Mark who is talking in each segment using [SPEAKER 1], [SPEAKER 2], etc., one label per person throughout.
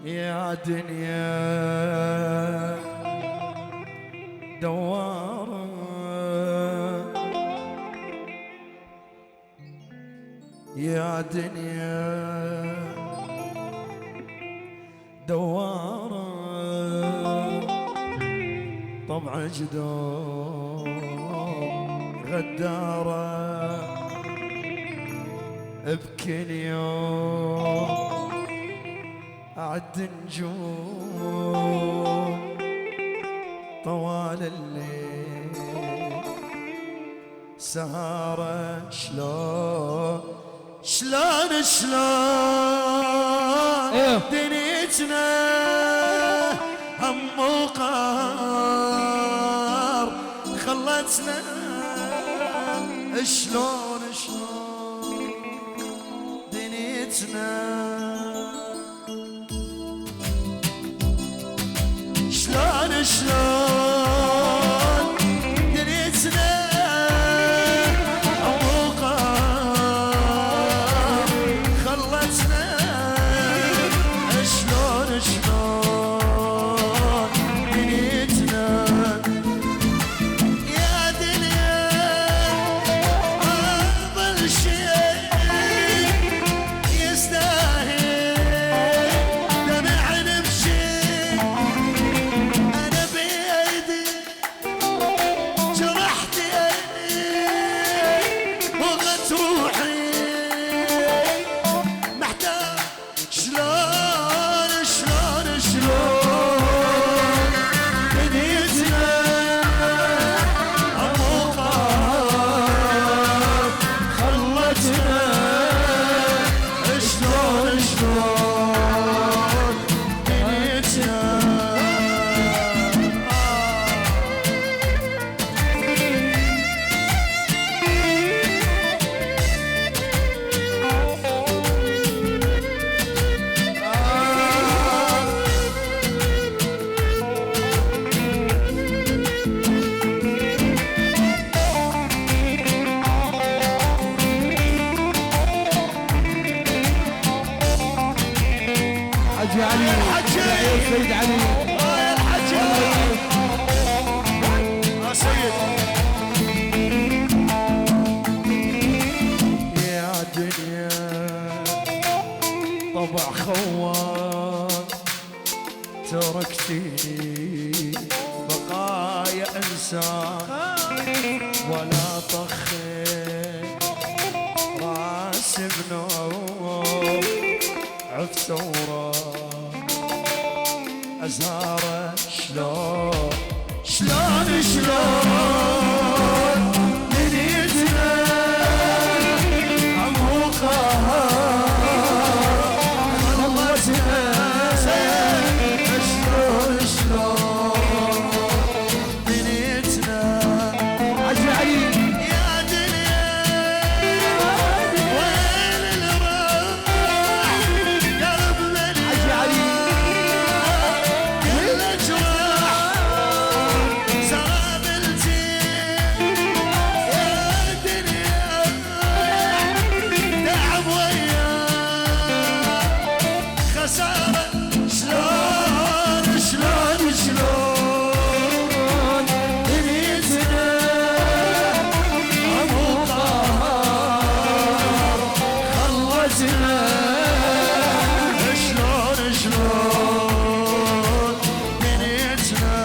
[SPEAKER 1] يا دنيا دوارة يا دنيا دوارة طبع جدوم غدارة بكل يوم أعد نجوم طوال الليل سهرة شلون دنيتنا هم وقار خلتنا شلون دنيتنا شلون دنيتنا عموقا خلتنا شلون دنيتنا يا دنيا أفضل شيء يستاهل دمع نمشي
[SPEAKER 2] حجي علي سيد علي
[SPEAKER 1] يا الحجي يا سيد يا دنيا طبع خوان تركتيني بقايا انسان ولا طخيت راس بنوم عفت وراك أزهارة شلون دنيتنا عموقا خلصنا شلون دنيتنا
[SPEAKER 2] حجي علي
[SPEAKER 1] يا دنيا وين اللي راح قلبنا
[SPEAKER 2] حجي علي
[SPEAKER 1] كل جراح سرابلتي يا دنيا تعب وياك خسارة شلون دنيتنا عموقا خلصنا شلون دنيتنا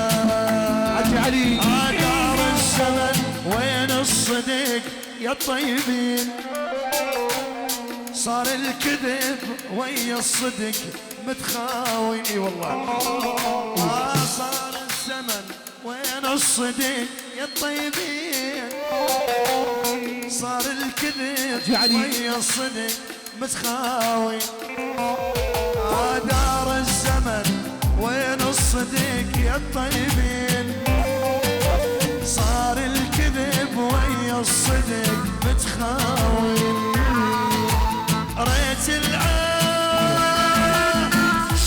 [SPEAKER 2] حجي علي
[SPEAKER 1] دار الزمن وين الصدق يا الطيبين صار الكذب ويا الصدق متخاوين اي والله صار الزمن وين الصدق يا الطيبين صار الكذب ويا الصدق متخاوين دار الزمن وين الصدق يا الطيبين صار الكذب ويا الصدق متخاوين ريت العام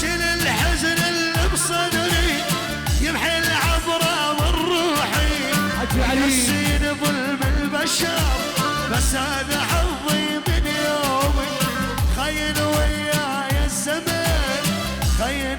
[SPEAKER 1] شل الحزن اللي بصدري يمحي العبرة من روحي
[SPEAKER 2] حجي علي
[SPEAKER 1] يسين ظلم البشر بس هذا حظي من يومي خيل وياي الزمن خيل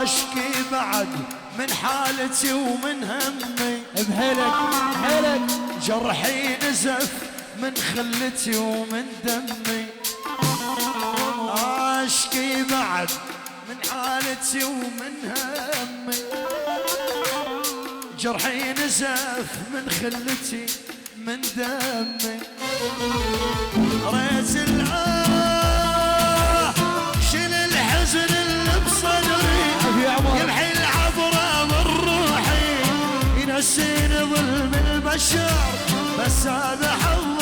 [SPEAKER 1] اشكي بعد من حالتي ومن همي،
[SPEAKER 2] بحيلك بحيلك
[SPEAKER 1] جرحي نزف من خلتي ومن دمي، اشكي بعد من حالتي ومن همي، جرحي نزف من خلتي من دمي، ريت الآه شل الحزن اللي بصدري، يمحي العبرة من روحي، ينسيني ظلم البشر بس هذا حظي.